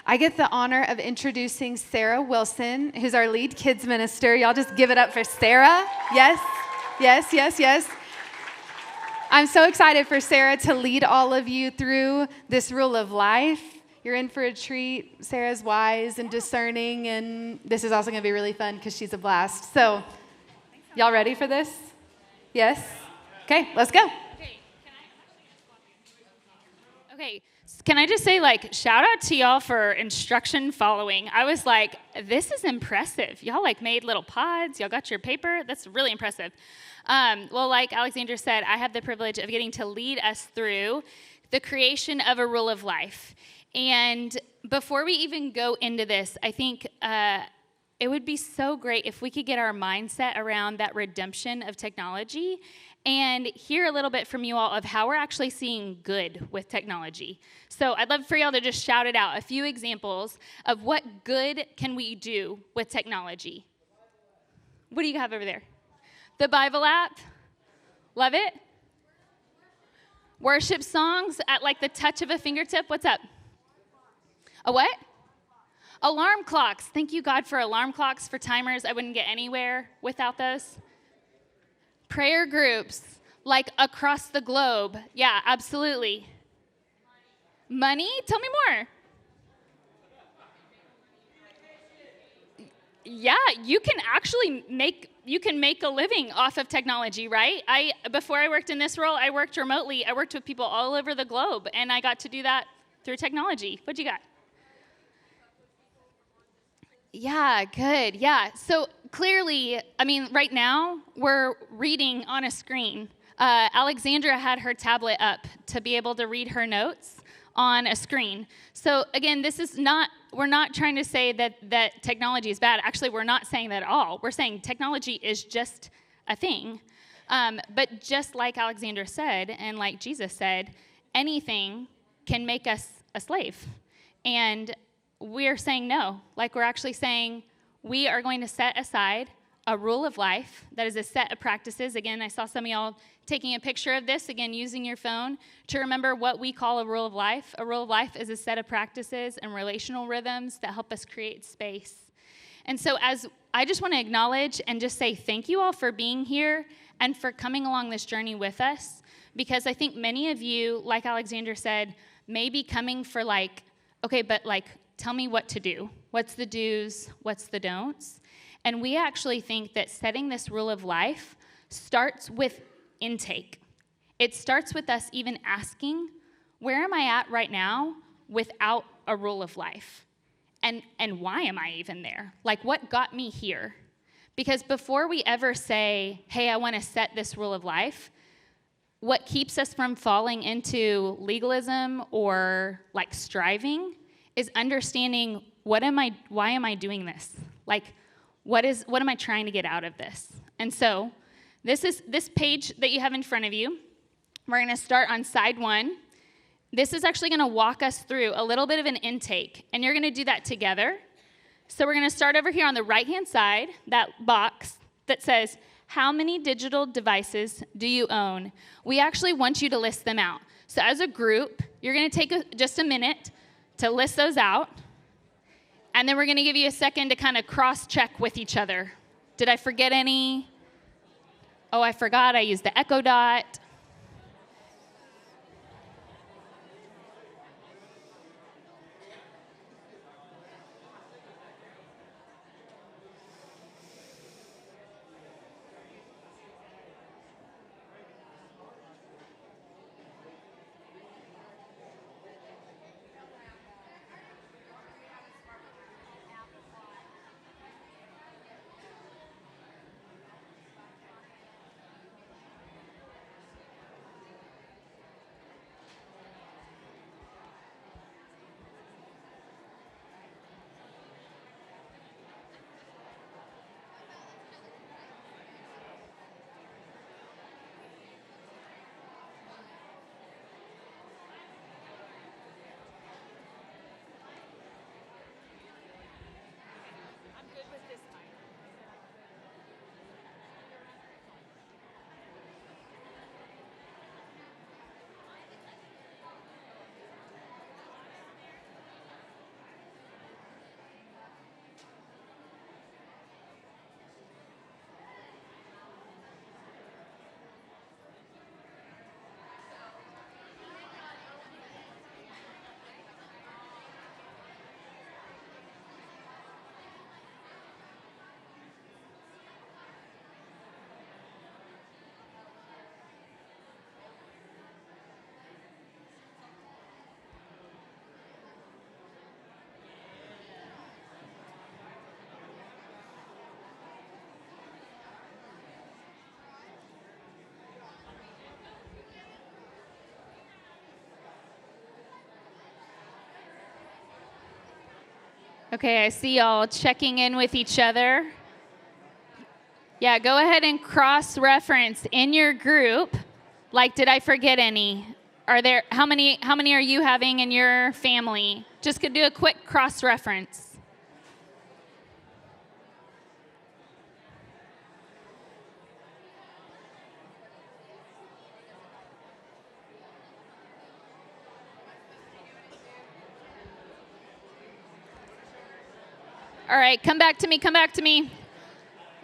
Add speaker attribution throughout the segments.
Speaker 1: I get the honor of introducing Sarah Wilson, who's our lead kids minister. Y'all just give it up for Sarah. Yes, yes, yes, yes. I'm so excited for Sarah to lead all of you through this rule of life. You're in for a treat. Sarah's wise and discerning, and this is also going to be really fun because she's a blast. So, y'all ready for this? Yes? Okay, let's go.
Speaker 2: Okay, can I just say, shout out to y'all for instruction following. I was like, this is impressive. Y'all, made little pods. Y'all got your paper. That's really impressive. Well, like Alexandra said, I have the privilege of getting to lead us through the creation of a rule of life. And before we even go into this, I think it would be so great if we could get our mindset around that redemption of technology and hear a little bit from you all of how we're actually seeing good with technology. So I'd love for y'all to just shout it out, a few examples of what good can we do with technology. What do you have over there? The Bible app? Love it? Worship songs at the touch of a fingertip? What's up? A what? Alarm clocks. Thank you, God, for alarm clocks, for timers. I wouldn't get anywhere without those. Prayer groups, across the globe. Yeah, absolutely. Money? Tell me more. Yeah, you can actually make a living off of technology, right? Before I worked in this role, I worked remotely. I worked with people all over the globe, and I got to do that through technology. What you got? Yeah, good. Yeah. So clearly, right now, we're reading on a screen. Alexandra had her tablet up to be able to read her notes on a screen. So again, we're not trying to say that technology is bad. Actually, we're not saying that at all. We're saying technology is just a thing. But just like Alexandra said, and like Jesus said, anything can make us a slave. And we're saying no. We're actually saying we are going to set aside a rule of life that is a set of practices. Again, I saw some of y'all taking a picture of this, again, using your phone to remember what we call a rule of life. A rule of life is a set of practices and relational rhythms that help us create space. And so as I just want to acknowledge and just say thank you all for being here and for coming along this journey with us, because I think many of you, like Alexandra said, may be coming for okay, but tell me what to do. What's the do's? What's the don'ts? And we actually think that setting this rule of life starts with intake. It starts with us even asking, where am I at right now without a rule of life? And why am I even there? What got me here? Because before we ever say, hey, I want to set this rule of life, what keeps us from falling into legalism or striving is understanding why am I doing this? What am I trying to get out of this? And so this page that you have in front of you, we're going to start on side 1. This is actually going to walk us through a little bit of an intake, and you're going to do that together. So we're going to start over here on the right-hand side, that box that says, how many digital devices do you own? We actually want you to list them out. So as a group, you're going to take just a minute to list those out, and then we're going to give you a second to kind of cross-check with each other. Did I forget any? Oh, I forgot I used the Echo Dot. Okay, I see y'all checking in with each other. Yeah, go ahead and cross-reference in your group. Like, did I forget any? How many are you having in your family? Just could do a quick cross-reference. All right, come back to me.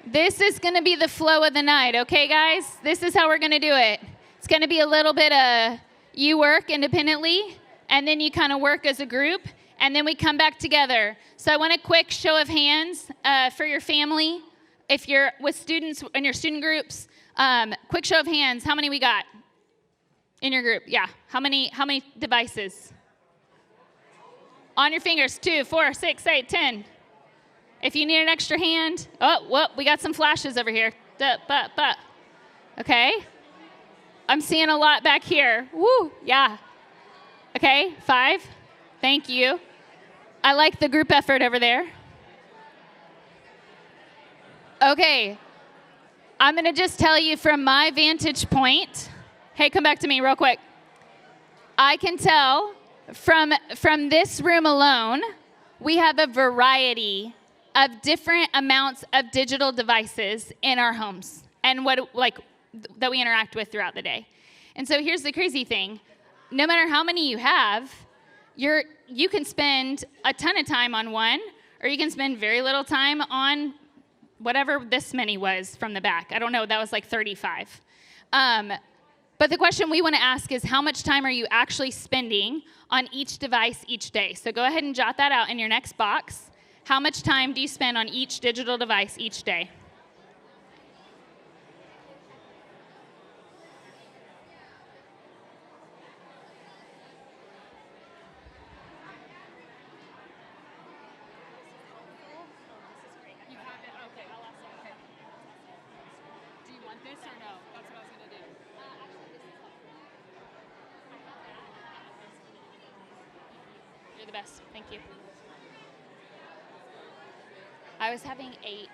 Speaker 2: This is going to be the flow of the night, okay, guys? This is how we're going to do it. It's going to be a little bit of you work independently, and then you kind of work as a group, and then we come back together. So I want a quick show of hands for your family. If you're with students in your student groups, quick show of hands. How many we got in your group? Yeah. How many devices? On your fingers. 2, 4, 6, 8, 10. If you need an extra hand, we got some flashes over here. Okay. I'm seeing a lot back here. Woo, yeah. Okay, 5. Thank you. I like the group effort over there. Okay. I'm going to just tell you from my vantage point. Hey, come back to me real quick. I can tell from this room alone, we have a variety of different amounts of digital devices in our homes and that we interact with throughout the day. And so here's the crazy thing. No matter how many you have, you can spend a ton of time on one, or you can spend very little time on whatever this many was from the back. I don't know, that was like 35. But the question we want to ask is, how much time are you actually spending on each device each day? So go ahead and jot that out in your next box. How much time do you spend on each digital device each day?
Speaker 3: Do you want this or no? That's what I was going to do.
Speaker 2: You're the best. Thank you. I was having 8.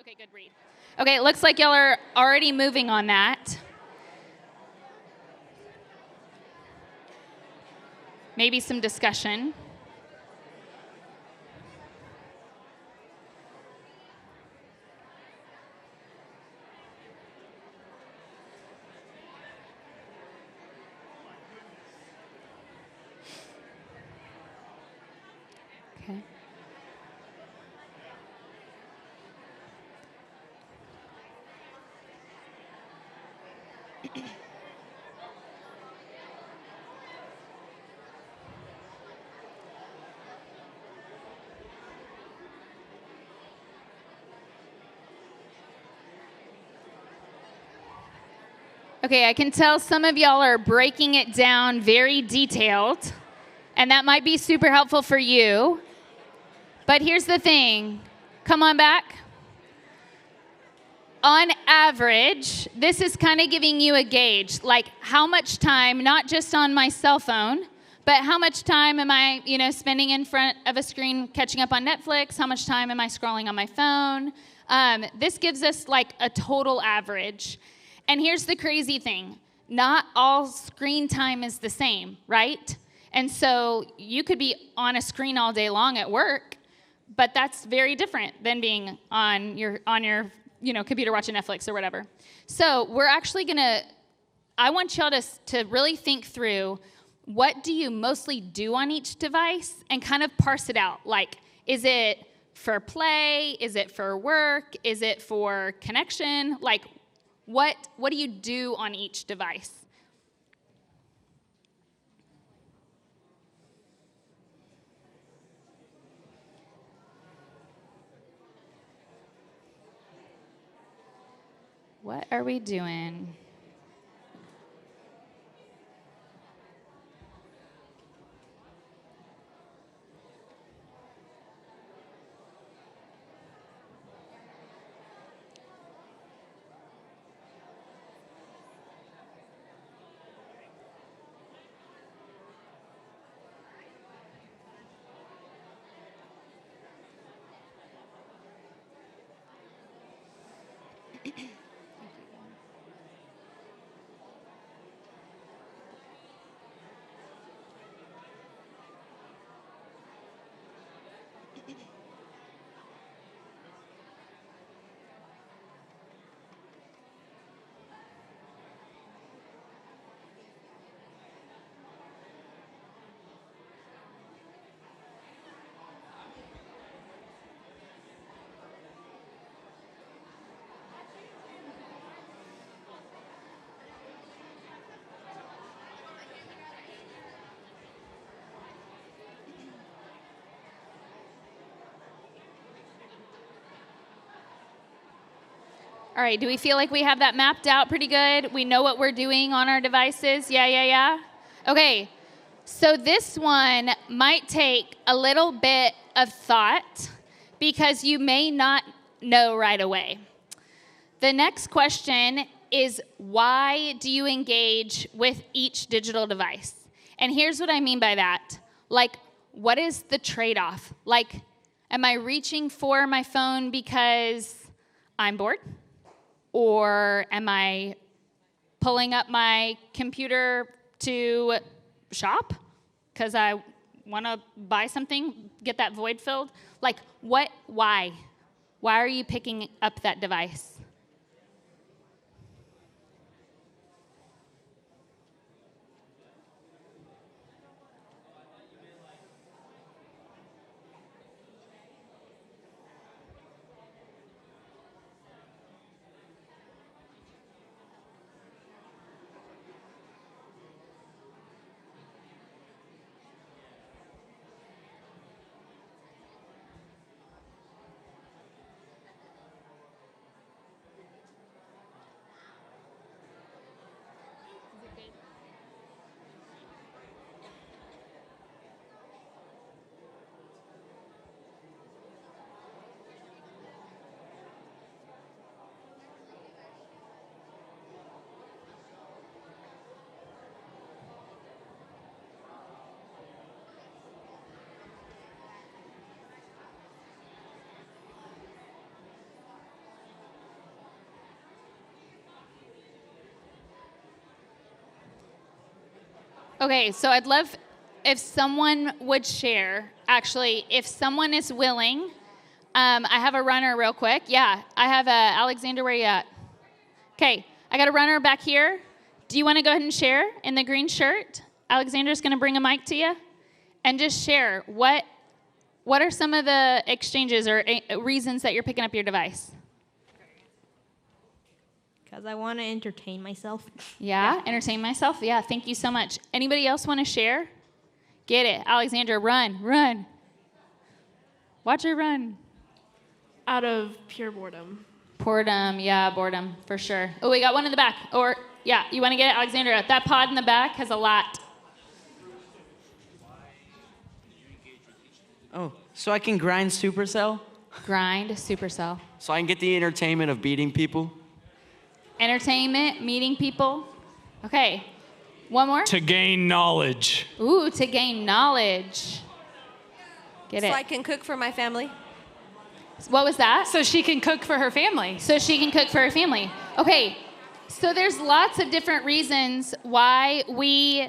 Speaker 2: Okay, good read. Okay, it looks like y'all are already moving on that. Maybe some discussion. Okay. Okay, I can tell some of y'all are breaking it down very detailed, and that might be super helpful for you. But here's the thing. Come on back. On average, this is kind of giving you a gauge, like how much time, not just on my cell phone, but how much time am I, spending in front of a screen catching up on Netflix? How much time am I scrolling on my phone? This gives us like a total average. And here's the crazy thing. Not all screen time is the same, right? And so you could be on a screen all day long at work, but that's very different than being on your computer watching Netflix or whatever. So we're actually I want y'all to really think through, what do you mostly do on each device, and kind of parse it out. Like, is it for play? Is it for work? Is it for connection? Like, what do you do on each device? What are we doing? All right, do we feel like we have that mapped out pretty good? We know what we're doing on our devices? Yeah. Okay, so this one might take a little bit of thought because you may not know right away. The next question is, why do you engage with each digital device? And here's what I mean by that. Like, what is the trade-off? Like, am I reaching for my phone because I'm bored? Or am I pulling up my computer to shop because I want to buy something, get that void filled? Like, why? Why are you picking up that device? Okay, so I'd love if someone would share. Actually, if someone is willing, I have a runner real quick. Yeah, I have Alexander, where you at? Okay, I got a runner back here. Do you want to go ahead and share in the green shirt? Alexander's going to bring a mic to you. And just share, what are some of the exchanges or reasons that you're picking up your device?
Speaker 4: Because I want to entertain myself.
Speaker 2: Yeah, entertain myself. Yeah, thank you so much. Anybody else want to share? Get it. Alexander, run. Watch her run.
Speaker 5: Out of pure boredom.
Speaker 2: Boredom, for sure. Oh, we got one in the back. Or, yeah, you want to get it, Alexander? That pod in the back has a lot.
Speaker 6: Oh, so I can grind Supercell?
Speaker 2: Grind, Supercell.
Speaker 6: So I can get the entertainment of beating people?
Speaker 2: Entertainment, meeting people. Okay, one more.
Speaker 7: To gain knowledge.
Speaker 2: Ooh, to gain knowledge. Get
Speaker 8: So
Speaker 2: it.
Speaker 8: I can cook for my family.
Speaker 2: What was that?
Speaker 1: So she can cook for her family.
Speaker 2: So she can cook for her family. Okay, so there's lots of different reasons why we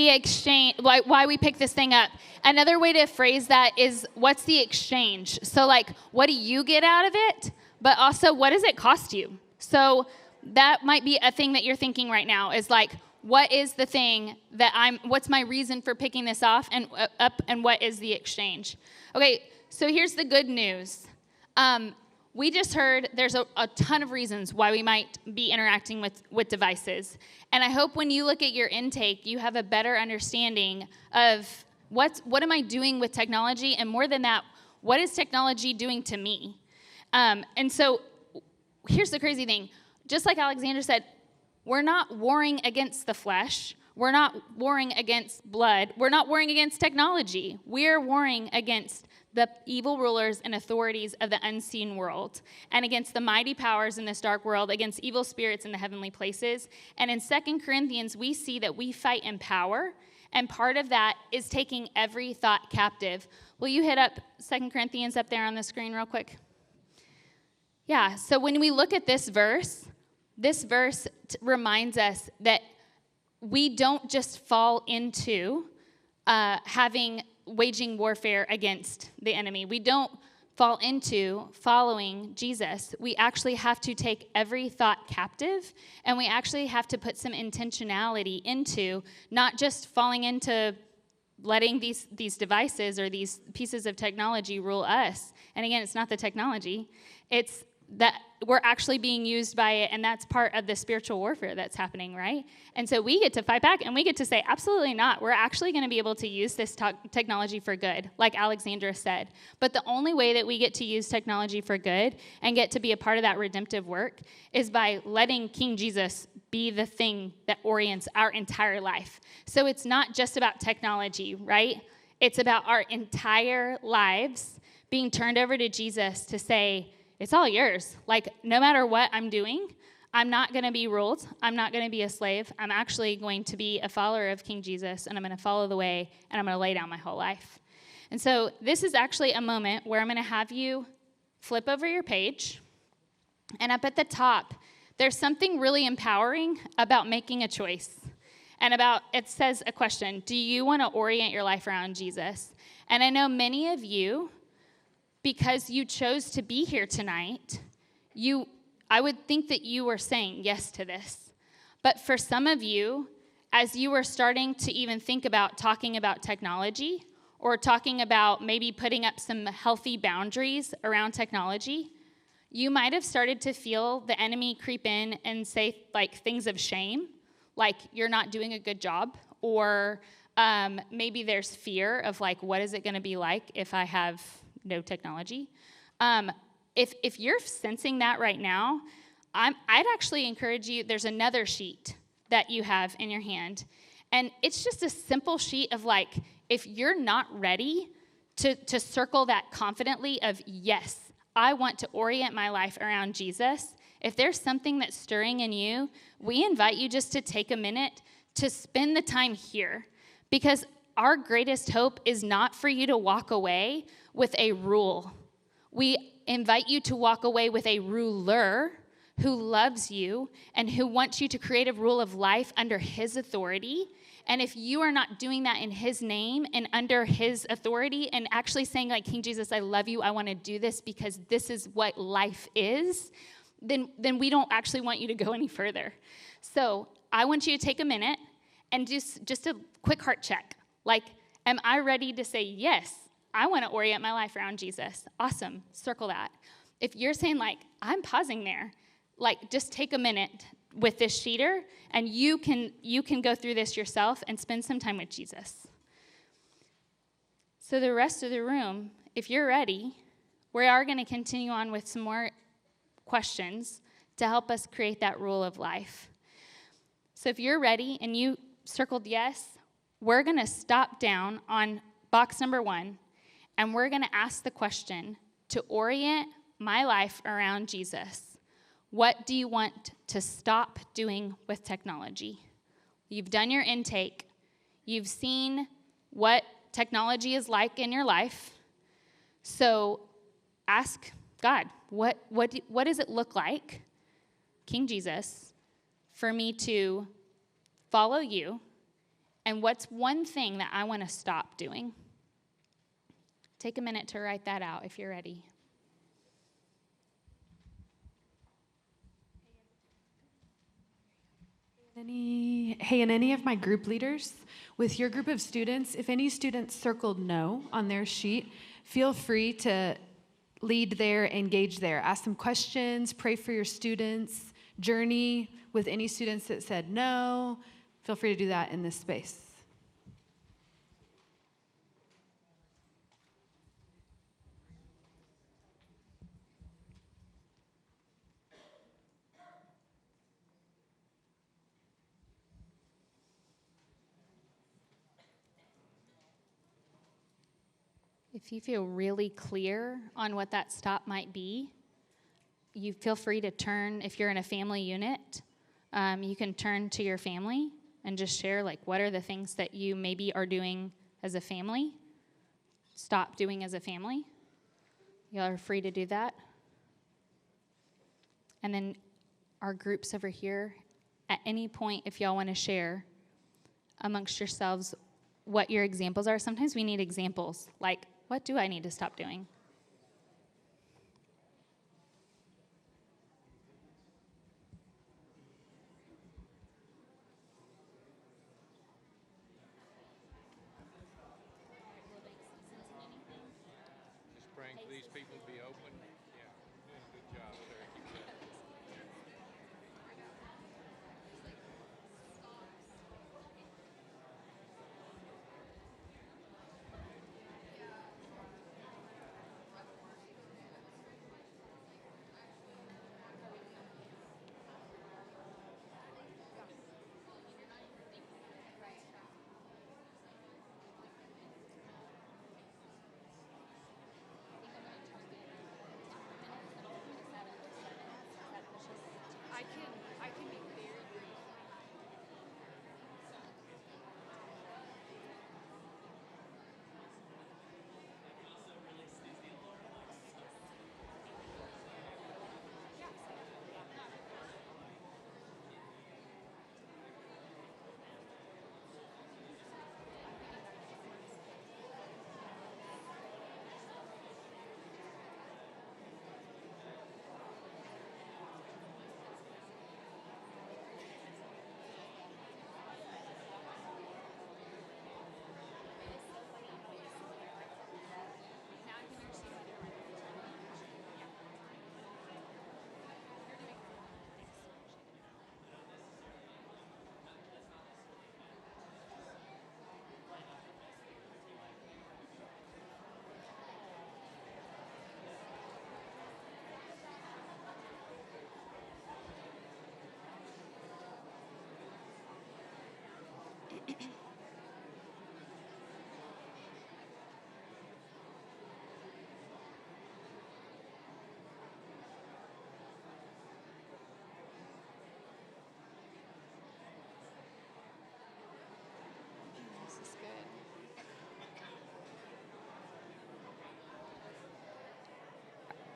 Speaker 2: exchange, why we pick this thing up. Another way to phrase that is, what's the exchange? So like, what do you get out of it? But also, what does it cost you? So that might be a thing that you're thinking right now, is like, what is the thing that what's my reason for picking this off and up, and what is the exchange? Okay, so here's the good news. We just heard there's a ton of reasons why we might be interacting with devices. And I hope when you look at your intake, you have a better understanding of what am I doing with technology, and more than that, what is technology doing to me? And so here's the crazy thing. Just like Alexander said, we're not warring against the flesh. We're not warring against blood. We're not warring against technology. We're warring against the evil rulers and authorities of the unseen world, and against the mighty powers in this dark world, against evil spirits in the heavenly places. And in 2 Corinthians, we see that we fight in power, and part of that is taking every thought captive. Will you hit up 2 Corinthians up there on the screen real quick? Yeah, so when we look at this verse reminds us that we don't just fall into waging warfare against the enemy. We don't fall into following Jesus. We actually have to take every thought captive, and we actually have to put some intentionality into not just falling into letting these devices or these pieces of technology rule us. And again, it's not the technology. It's that we're actually being used by it, and that's part of the spiritual warfare that's happening, right? And so we get to fight back, and we get to say, absolutely not. We're actually going to be able to use this technology for good, like Alexandra said. But the only way that we get to use technology for good and get to be a part of that redemptive work is by letting King Jesus be the thing that orients our entire life. So it's not just about technology, right? It's about our entire lives being turned over to Jesus to say, it's all yours. Like, no matter what I'm doing, I'm not going to be ruled. I'm not going to be a slave. I'm actually going to be a follower of King Jesus, and I'm going to follow the way, and I'm going to lay down my whole life. And so this is actually a moment where I'm going to have you flip over your page, and up at the top, there's something really empowering about making a choice. And it says a question, do you want to orient your life around Jesus? And I know many of you, because you chose to be here tonight, I would think that you were saying yes to this. But for some of you, as you were starting to even think about talking about technology or talking about maybe putting up some healthy boundaries around technology, you might have started to feel the enemy creep in and say like things of shame, like you're not doing a good job, or maybe there's fear of like, what is it going to be like if I have no technology? If you're sensing that right now, I'd actually encourage you, there's another sheet that you have in your hand. And it's just a simple sheet of like, if you're not ready to circle that confidently of, yes, I want to orient my life around Jesus. If there's something that's stirring in you, we invite you just to take a minute to spend the time here. Because our greatest hope is not for you to walk away with a rule. We invite you to walk away with a ruler who loves you and who wants you to create a rule of life under his authority. And if you are not doing that in his name and under his authority and actually saying like, King Jesus, I love you, I want to do this because this is what life is, then we don't actually want you to go any further. So I want you to take a minute and just a quick heart check. Like, am I ready to say, yes, I want to orient my life around Jesus? Awesome. Circle that. If you're saying, like, I'm pausing there, like, just take a minute with this sheeter, and you can go through this yourself and spend some time with Jesus. So the rest of the room, if you're ready, we are going to continue on with some more questions to help us create that rule of life. So if you're ready and you circled yes, we're going to stop down on box number 1, and we're going to ask the question, to orient my life around Jesus, what do you want to stop doing with technology? You've done your intake. You've seen what technology is like in your life. So ask God, what does it look like, King Jesus, for me to follow you? And what's one thing that I want to stop doing? Take a minute to write that out if you're ready.
Speaker 1: And any of my group leaders, with your group of students, if any students circled no on their sheet, feel free to lead there, engage there. Ask them questions, pray for your students, journey with any students that said no. Feel free to do that in this space.
Speaker 2: If you feel really clear on what that stop might be, you feel free to turn, if you're in a family unit, you can turn to your family and just share, like, what are the things that you maybe are doing as a family, stop doing as a family. Y'all are free to do that. And then our groups over here, at any point, if y'all want to share amongst yourselves what your examples are. Sometimes we need examples, like, what do I need to stop doing?
Speaker 7: Just praying for these people to be open. Yeah, doing a good job, sir.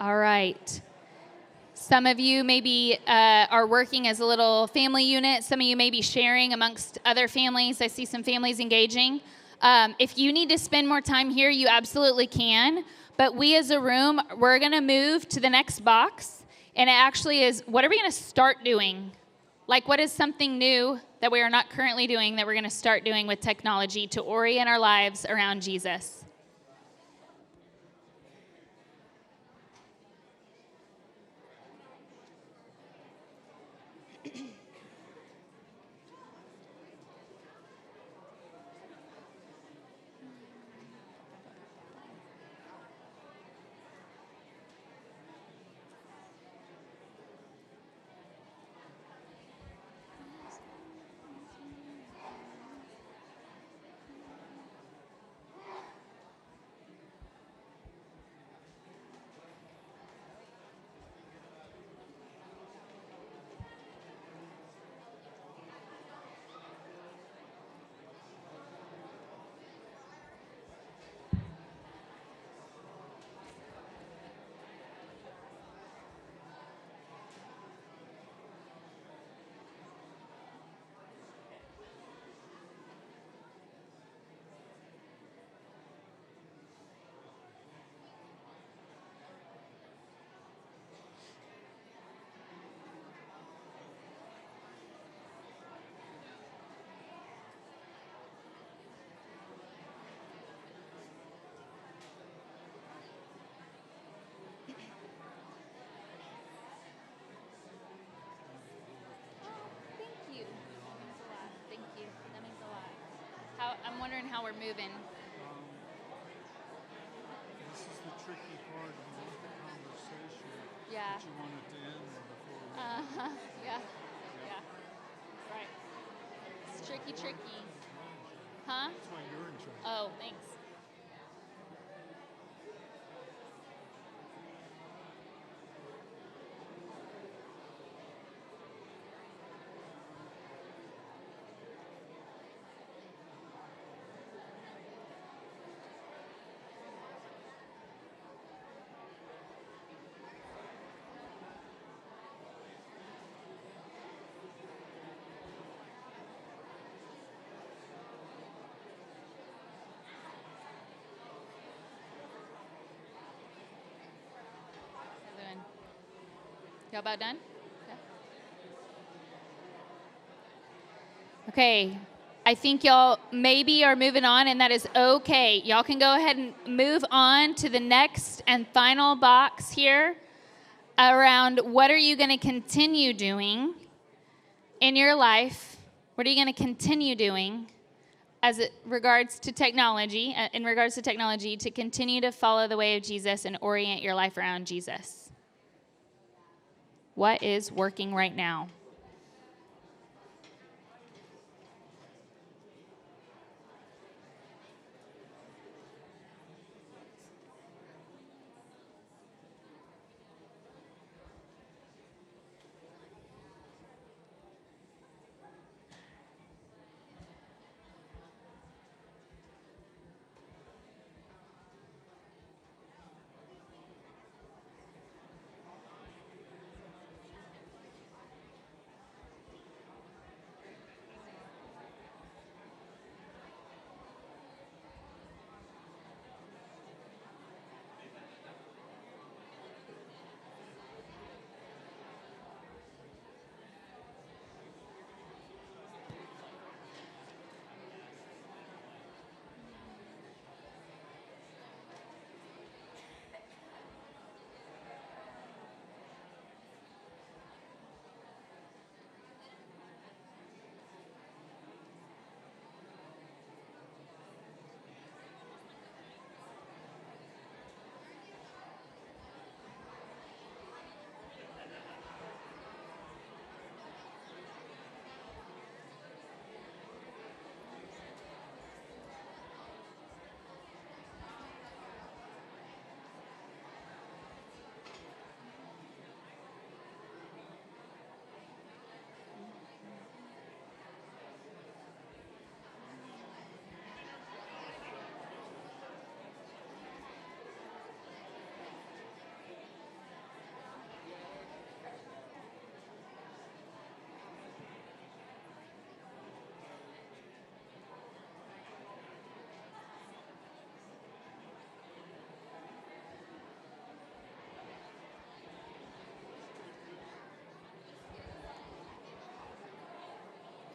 Speaker 2: All right. Some of you maybe are working as a little family unit. Some of you may be sharing amongst other families. I see some families engaging. If you need to spend more time here, you absolutely can. But we as a room, we're going to move to the next box. And it actually is, what are we going to start doing? Like, what is something new that we are not currently doing that we're going to start doing with technology to orient our lives around Jesus? Thank you. That means a lot. Thank you. That means a lot. I'm wondering how we're moving.
Speaker 7: This is the tricky part. You want the conversation,
Speaker 2: Yeah.
Speaker 7: but you want it to end before we
Speaker 2: Uh-huh. Yeah. Yeah. Right. It's tricky. Huh?
Speaker 7: That's why you're in charge.
Speaker 2: Oh, thanks. Y'all about done? Yeah. Okay. I think y'all maybe are moving on, and that is okay. Y'all can go ahead and move on to the next and final box here around what are you going to continue doing in your life? What are you going to continue doing as it regards to technology, in regards to technology, to continue to follow the way of Jesus and orient your life around Jesus? What is working right now?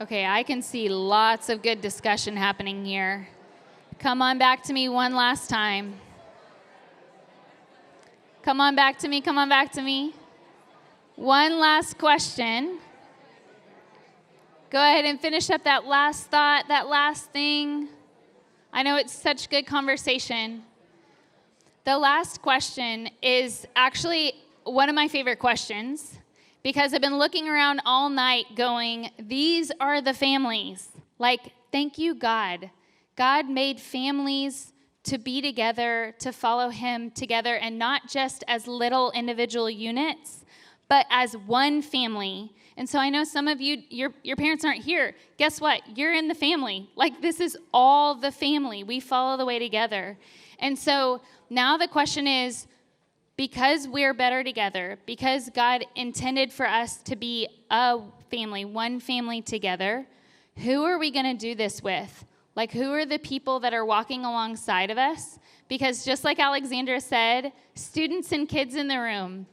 Speaker 2: Okay, I can see lots of good discussion happening here. Come on back to me one last time. Come on back to me, come on back to me. One last question. Go ahead and finish up that last thought, that last thing. I know it's such good conversation. The last question is actually one of my favorite questions because I've been looking around all night going, these are the families. Like, thank you, God. God made families to be together, to follow him together, and not just as little individual units, but as one family. And so I know some of you, your parents aren't here. Guess what? You're in the family. Like, this is all the family. We follow the way together. And so now the question is, because we're better together, because God intended for us to be a family, one family together, who are we going to do this with? Like, who are the people that are walking alongside of us? Because just like Alexandra said, students and kids in the room,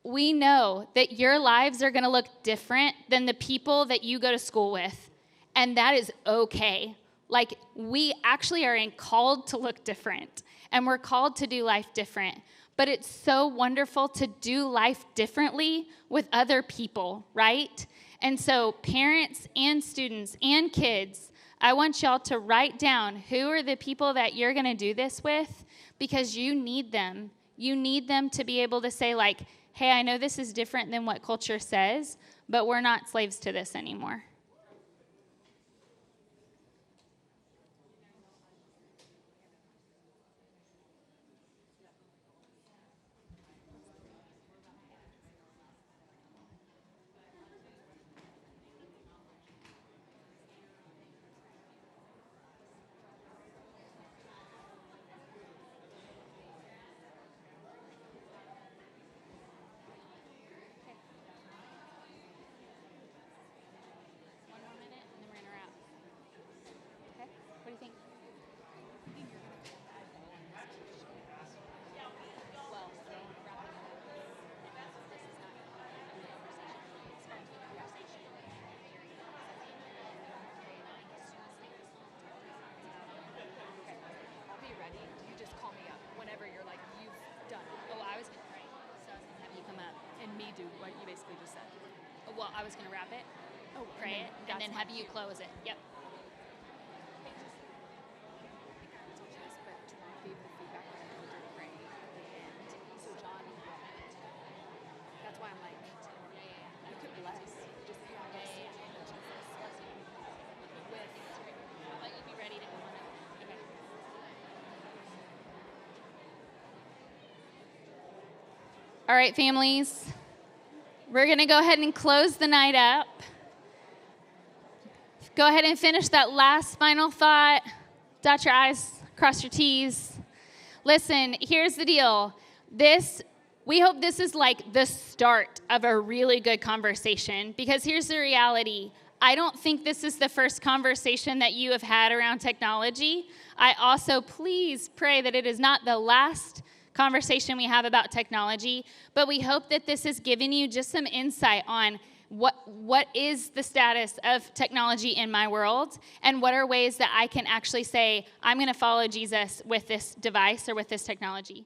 Speaker 2: we know that your lives are going to look different than the people that you go to school with. And that is okay. Like, we actually are called to look different, and we're called to do life different. But it's so wonderful to do life differently with other people, right? And so parents and students and kids, I want y'all to write down who are the people that you're going to do this with, because you need them. You need them to be able to say, like, hey, I know this is different than what culture says, but we're not slaves to this anymore.
Speaker 3: Do what you basically just said.
Speaker 2: Well, I was going to wrap it, pray it, and then have you close it. Yep.
Speaker 3: But gave the feedback on how to pray at the end. So John brought it. That's why I'm like, you could bless. Just bless Jesus.
Speaker 2: I'll let you be ready to come on up. Okay. All right, families. We're going to go ahead and close the night up. Go ahead and finish that last final thought. Dot your I's, cross your T's. Listen, here's the deal. We hope this is like the start of a really good conversation, because here's the reality. I don't think this is the first conversation that you have had around technology. I also please pray that it is not the last conversation we have about technology, but we hope that this has given you just some insight on what is the status of technology in my world, and what are ways that I can actually say, I'm going to follow Jesus with this device or with this technology.